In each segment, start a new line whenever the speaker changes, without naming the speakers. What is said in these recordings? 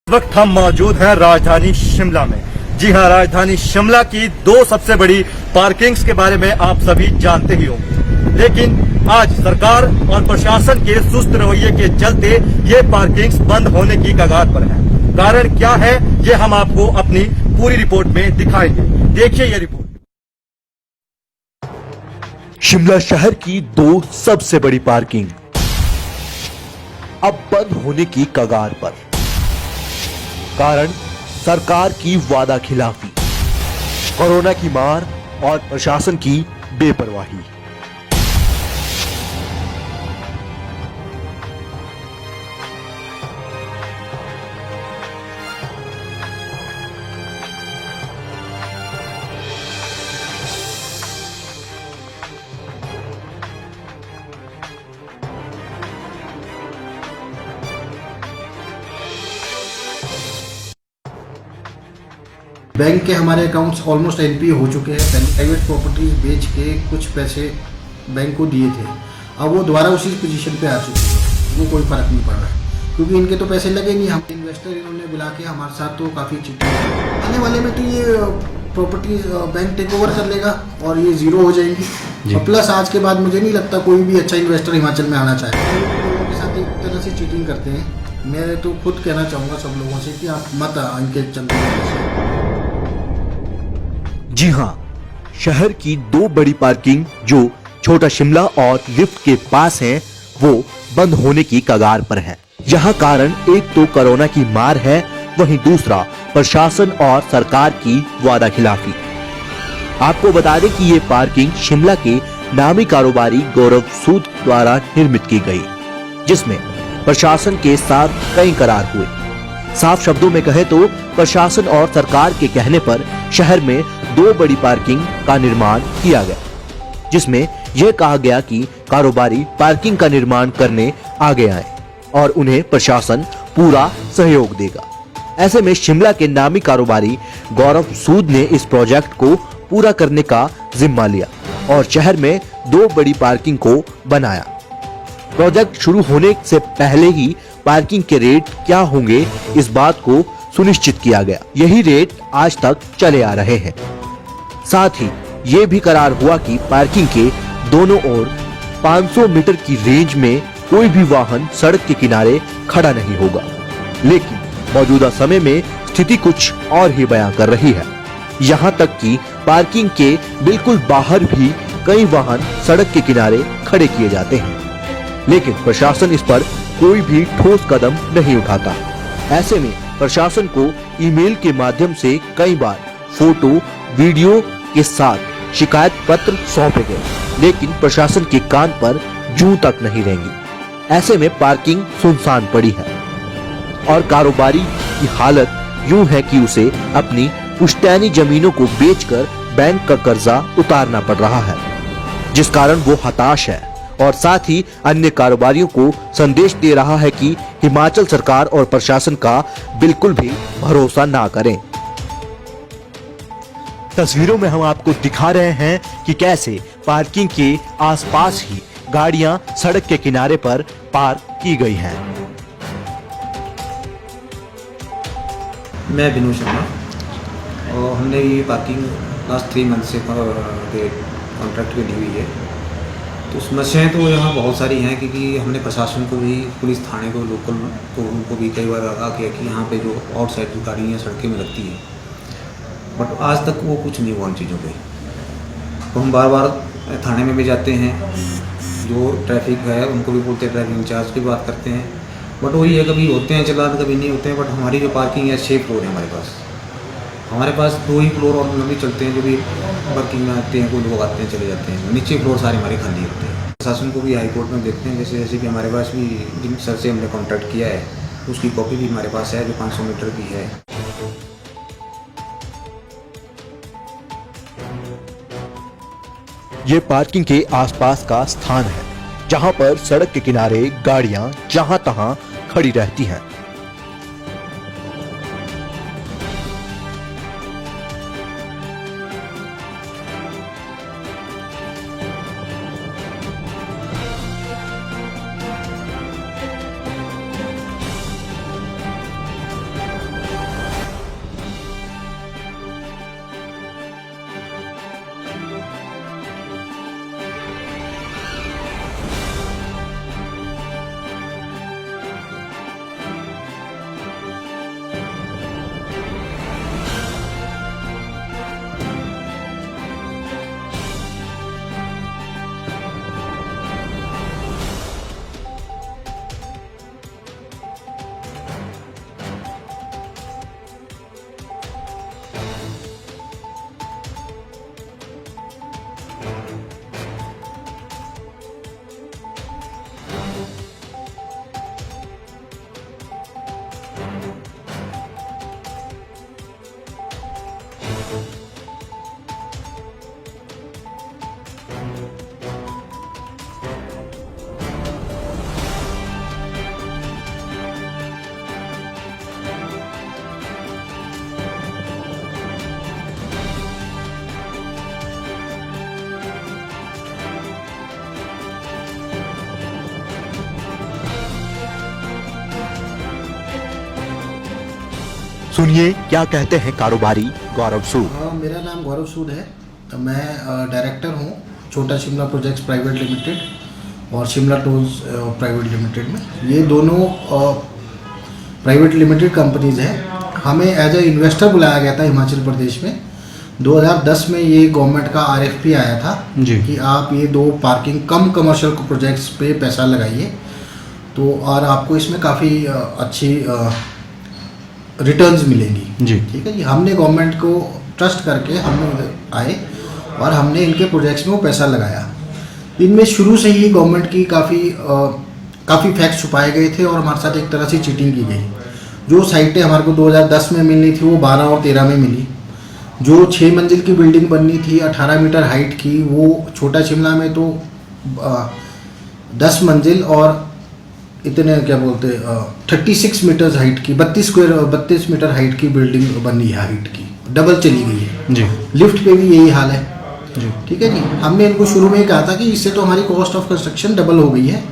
इस वक्त हम मौजूद हैं राजधानी शिमला में। जी हां, राजधानी शिमला की दो सबसे बड़ी पार्किंग्स के बारे में आप सभी जानते ही होंगे, लेकिन आज सरकार और प्रशासन के सुस्त रवैये के चलते ये पार्किंग्स बंद होने की कगार पर है। कारण क्या है, ये हम आपको अपनी पूरी रिपोर्ट में दिखाएंगे। देखिए ये रिपोर्ट।
शिमला शहर की दो सबसे बड़ी पार्किंग अब बंद होने की कगार पर। कारण सरकार की वादा खिलाफी, कोरोना की मार और प्रशासन की बेपरवाही।
बैंक के हमारे अकाउंट्स ऑलमोस्ट एनपीए हो चुके हैं। प्राइवेट प्रॉपर्टीज बेच के कुछ पैसे बैंक को दिए थे, अब वो दोबारा उसी पोजीशन पे आ चुके हैं। वो कोई फर्क नहीं पड़ रहा है क्योंकि इनके तो पैसे लगे नहीं। हम इन्वेस्टर इन्होंने बुला के हमारे साथ तो काफ़ी चीटिंग। आने वाले में तो ये प्रॉपर्टीज बैंक टेक ओवर कर लेगा और ये जीरो हो जाएंगी। और प्लस आज के बाद मुझे नहीं लगता कोई भी अच्छा इन्वेस्टर हिमाचल में आना चाहेगा। लोगों के साथ एक तरह से चीटिंग करते हैं। मैं तो खुद कहना चाहूँगा सब लोगों से कि आप मत इनके चलते।
जी हां, शहर की दो बड़ी पार्किंग जो छोटा शिमला और लिफ्ट के पास हैं, वो बंद होने की कगार पर है। यहाँ कारण एक तो कोरोना की मार है, वहीं दूसरा प्रशासन और सरकार की वादा खिलाफी। आपको बता दें कि ये पार्किंग शिमला के नामी कारोबारी गौरव सूद द्वारा निर्मित की गई, जिसमें प्रशासन के साथ कई करार हुए। साफ शब्दों में कहे तो प्रशासन और सरकार के कहने पर शहर में दो बड़ी पार्किंग का निर्माण किया गया, जिसमें यह कहा गया कि कारोबारी पार्किंग का निर्माण करने आगे आए और उन्हें प्रशासन पूरा सहयोग देगा। ऐसे में शिमला के नामी कारोबारी गौरव सूद ने इस प्रोजेक्ट को पूरा करने का जिम्मा लिया और शहर में दो बड़ी पार्किंग को बनाया। प्रोजेक्ट शुरू होने से पहले ही पार्किंग के रेट क्या होंगे, इस बात को सुनिश्चित किया गया। यही रेट आज तक चले आ रहे हैं। साथ ही ये भी करार हुआ कि पार्किंग के दोनों ओर 500 मीटर की रेंज में कोई भी वाहन सड़क के किनारे खड़ा नहीं होगा। लेकिन मौजूदा समय में स्थिति कुछ और ही बयां कर रही है। यहाँ तक कि पार्किंग के बिल्कुल बाहर भी कई वाहन सड़क के किनारे खड़े किए जाते हैं, लेकिन प्रशासन इस पर कोई भी ठोस कदम नहीं उठाता। ऐसे में प्रशासन को ईमेल के माध्यम से कई बार फोटो वीडियो के साथ शिकायत पत्र सौंपे गए, लेकिन प्रशासन के कान पर जूं तक नहीं रेंगी। ऐसे में पार्किंग सुनसान पड़ी है और कारोबारी की हालत यूं है कि उसे अपनी पुश्तैनी जमीनों को बेचकर बैंक का कर्जा उतारना पड़ रहा है, जिस कारण वो हताश है और साथ ही अन्य कारोबारियों को संदेश दे रहा है कि हिमाचल सरकार और प्रशासन का बिल्कुल भी भरोसा ना करें। तस्वीरों में हम आपको दिखा रहे हैं कि कैसे पार्किंग के आसपास ही गाड़ियां सड़क के किनारे पर पार्क की गई हैं।
मैं विनोद शर्मा और हमने ये पार्किंग लास्ट 3 मंथ से कॉन्ट्रैक्ट पे ली हुई है। तो समस्याएं तो यहाँ बहुत सारी हैं, क्योंकि हमने प्रशासन को भी, पुलिस थाने को, लोकल को, उनको भी कई बार आगाह किया कि यहाँ पे जो आउटसाइड जो गाड़ियाँ सड़कें में लगती हैं, बट आज तक वो कुछ नहीं हुआ उन चीज़ों पे। तो हम बार बार थाने में भी जाते हैं, जो ट्रैफिक है उनको भी बोलते हैं, ट्रैफिक इंचार्ज की बात करते हैं, बट वही है, कभी होते हैं चालान, कभी नहीं होते हैं। बट हमारी जो पार्किंग है 6 फ्लोर है हमारे पास 2 ही फ्लोर और भी चलते हैं, जो भी वर्किंग में आते हैं, कोई लोग आते हैं चले जाते हैं। नीचे फ्लोर सारे हमारे खाली होते हैं। प्रशासन को भी हाई कोर्ट में देखते हैं, जैसे जैसे कि हमारे पास भी जिन सर से हमने कॉन्टैक्ट किया है, उसकी कॉपी भी हमारे पास है, जो 500 मीटर की है।
ये पार्किंग के आसपास का स्थान है, जहां पर सड़क के किनारे गाड़ियां जहां तहां खड़ी रहती हैं। सुनिए क्या कहते हैं कारोबारी गौरव सूद।
मेरा नाम गौरव सूद है। तो मैं डायरेक्टर हूँ छोटा शिमला प्रोजेक्ट्स प्राइवेट लिमिटेड और शिमला टूल्स प्राइवेट लिमिटेड में। ये दोनों प्राइवेट लिमिटेड कंपनीज हैं। हमें एज ए इन्वेस्टर बुलाया गया था हिमाचल प्रदेश में। 2010 में ये गवर्नमेंट का RFP आया था
जी।
कि आप ये 2 पार्किंग कम कमर्शियल प्रोजेक्ट्स पे पैसा लगाइए तो और आपको इसमें काफ़ी अच्छी रिटर्न्स मिलेंगी
जी।
ठीक है जी। हमने गवर्नमेंट को ट्रस्ट करके हमने आए और हमने इनके प्रोजेक्ट्स में वो पैसा लगाया। इनमें शुरू से ही गवर्नमेंट की काफ़ी फैक्ट्स छुपाए गए थे और हमारे साथ एक तरह से चीटिंग की गई। जो साइटें हमारे को 2010 में मिलनी थी वो 12 और 13 में मिली। जो 6 मंजिल की बिल्डिंग बननी थी 18 मीटर हाइट की, वो छोटा शिमला में तो 10 मंजिल और इतने क्या बोलते 36 मीटर्स हाइट की 32 मीटर हाइट की बिल्डिंग बनी है, हाइट की डबल चली गई है
जी।
लिफ्ट पे भी यही हाल है
जी।
ठीक है जी। हमने इनको शुरू में ही कहा था कि इससे तो हमारी कॉस्ट ऑफ कंस्ट्रक्शन डबल हो गई है,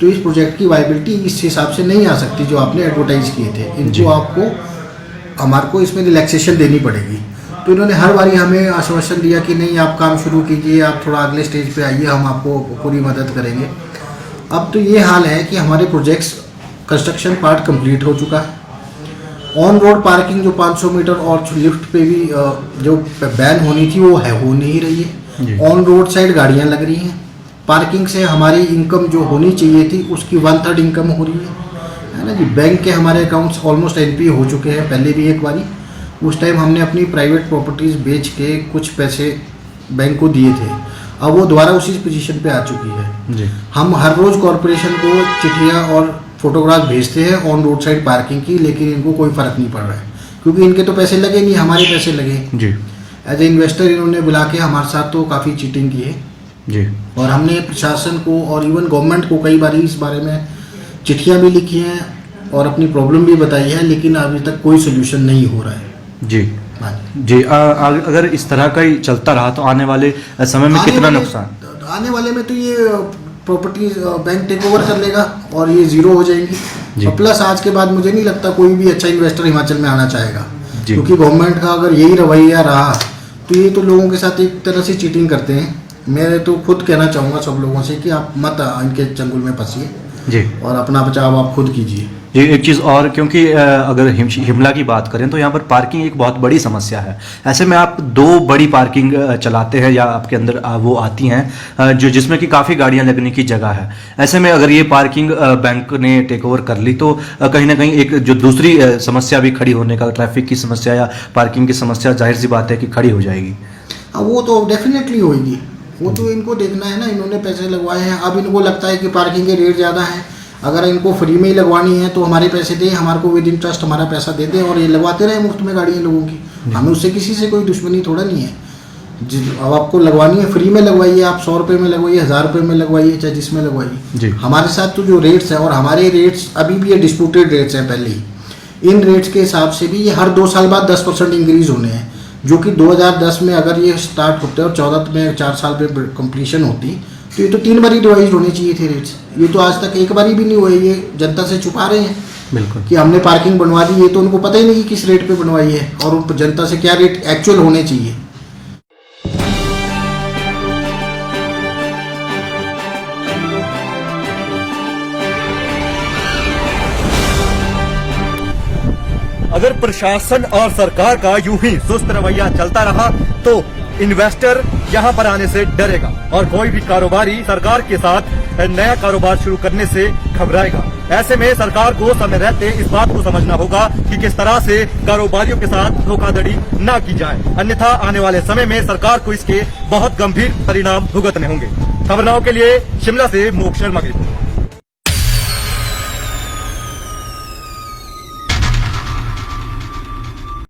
तो इस प्रोजेक्ट की वायबिलिटी इस हिसाब से नहीं आ सकती जो आपने एडवर्टाइज किए थे। इनको आपको हमारे को इसमें रिलैक्सेशन देनी पड़ेगी। तो इन्होंने हर बारी हमें आश्वासन दिया कि नहीं आप काम शुरू कीजिए, आप थोड़ा अगले स्टेज पे आइए, हम आपको पूरी मदद करेंगे। अब तो ये हाल है कि हमारे प्रोजेक्ट्स कंस्ट्रक्शन पार्ट कंप्लीट हो चुका है। ऑन रोड पार्किंग जो 500 मीटर और लिफ्ट पे भी जो बैन होनी थी वो हो नहीं रही है। ऑन रोड साइड गाड़ियाँ लग रही हैं। पार्किंग से हमारी इनकम जो होनी चाहिए थी उसकी 1/3 इनकम हो रही है ना जी। बैंक के हमारे अकाउंट्स ऑलमोस्ट NPA हो चुके हैं। पहले भी एक बारी उस टाइम हमने अपनी प्राइवेट प्रॉपर्टीज़ बेच के कुछ पैसे बैंक को दिए थे। अब वो दोबारा उसी पोजीशन पे आ चुकी है
जी।
हम हर रोज़ कॉरपोरेशन को चिट्ठियाँ और फोटोग्राफ भेजते हैं ऑन रोड साइड पार्किंग की, लेकिन इनको कोई फ़र्क नहीं पड़ रहा है क्योंकि इनके तो पैसे लगे नहीं, हमारे पैसे लगे
जी।
एज ए इन्वेस्टर इन्होंने बुला के हमारे साथ तो काफ़ी चीटिंग की है
जी।
और हमने प्रशासन को और इवन गवर्नमेंट को कई बार इस बारे में चिट्ठियाँ भी लिखी हैं और अपनी प्रॉब्लम भी बताई है, लेकिन अभी तक कोई सोल्यूशन नहीं हो रहा है
जी।
हाँ
जी। अगर इस तरह का ही चलता रहा तो आने वाले समय में कितना नुकसान?
आने वाले में तो ये प्रॉपर्टीज बैंक टेक ओवर कर लेगा और ये ज़ीरो हो जाएंगी। और प्लस आज के बाद मुझे नहीं लगता कोई भी अच्छा इन्वेस्टर हिमाचल में आना चाहेगा क्योंकि गवर्नमेंट का अगर यही रवैया रहा तो ये तो लोगों के साथ एक तरह से चीटिंग करते हैं। मैं तो खुद कहना चाहूँगा सब लोगों से कि आप मत इनके चंगुल में फंसिए
जी
और अपना बचाव आप खुद कीजिए।
जी। एक चीज़ और, क्योंकि अगर शिमला की बात करें तो यहाँ पर पार्किंग एक बहुत बड़ी समस्या है। ऐसे में आप 2 बड़ी पार्किंग चलाते हैं या आपके अंदर वो आती हैं जो जिसमें कि काफ़ी गाड़ियाँ लगने की जगह है। ऐसे में अगर ये पार्किंग बैंक ने टेक ओवर कर ली तो कहीं ना कहीं एक जो दूसरी समस्या भी खड़ी होने का, ट्रैफिक की समस्या या पार्किंग की समस्या, जाहिर सी बात है कि खड़ी हो जाएगी।
वो तो डेफिनेटली होगी। वो तो इनको देखना है ना, इन्होंने पैसे लगवाए हैं। अब इनको लगता है कि पार्किंग के रेट ज़्यादा हैं, अगर इनको फ्री में ही लगवानी है तो हमारे पैसे दें, हमारे को विद इंटरेस्ट हमारा पैसा दे दें और ये लगवाते रहे मुफ्त में गाड़ियाँ लोगों की। हमें उससे किसी से कोई दुश्मनी थोड़ा नहीं है। अब आपको लगवानी है फ्री में लगवाइए, आप 100 रुपये में लगवाइए, 1000 रुपये में लगवाइए, चाहे जिसमें लगवाइए। हमारे साथ तो जो रेट्स हैं और हमारे रेट्स अभी भी ये डिस्प्यूटेड रेट्स हैं पहले ही। इन रेट्स के हिसाब से भी ये हर 2 साल बाद 10% इंक्रीज़ होने हैं, जो कि 2010 में अगर ये स्टार्ट होते और 14 में 4 साल पे कंप्लीशन होती तो ये तो 3 बारी रिवाइज होने चाहिए थे रेट्स। ये तो आज तक एक बारी भी नहीं हुए। ये जनता से छुपा रहे हैं
बिल्कुल
कि हमने पार्किंग बनवा दी। ये तो उनको पता ही नहीं कि किस रेट पे बनवाई है और जनता से क्या रेट एक्चुअल होने चाहिए।
अगर प्रशासन और सरकार का यूं ही सुस्त रवैया चलता रहा तो इन्वेस्टर यहां पर आने से डरेगा और कोई भी कारोबारी सरकार के साथ नया कारोबार शुरू करने से घबराएगा। ऐसे में सरकार को समय रहते इस बात को समझना होगा कि किस तरह से कारोबारियों के साथ धोखाधड़ी ना की जाए, अन्यथा आने वाले समय में सरकार को इसके बहुत गंभीर परिणाम भुगतने होंगे। खबरनामा के लिए शिमला से मोक्ष शर्मा की रिपोर्ट।